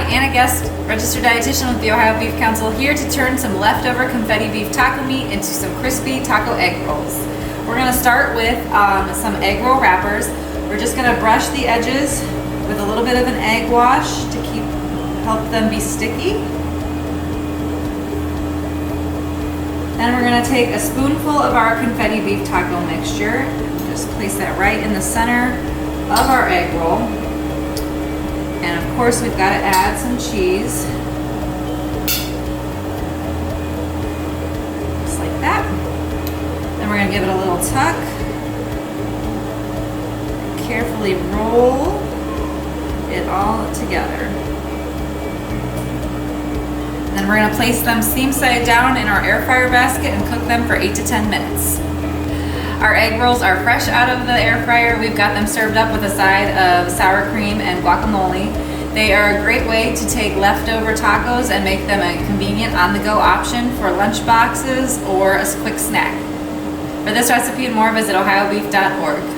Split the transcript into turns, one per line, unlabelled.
Anna Guest, registered dietitian with the Ohio Beef Council, here to turn some leftover confetti beef taco meat into some crispy taco egg rolls. We're gonna start with some egg roll wrappers. We're just gonna brush the edges with a little bit of an egg wash to help them be sticky. Then we're gonna take a spoonful of our confetti beef taco mixture, just place that right in the center of our egg roll. And of course, we've got to add some cheese. Just like that. Then we're going to give it a little tuck. Carefully roll it all together. Then we're going to place them seam side down in our air fryer basket and cook them for 8 to 10 minutes. Our egg rolls are fresh out of the air fryer. We've got them served up with a side of sour cream and guacamole. They are a great way to take leftover tacos and make them a convenient on-the-go option for lunch boxes or a quick snack. For this recipe and more, visit ohiobeef.org.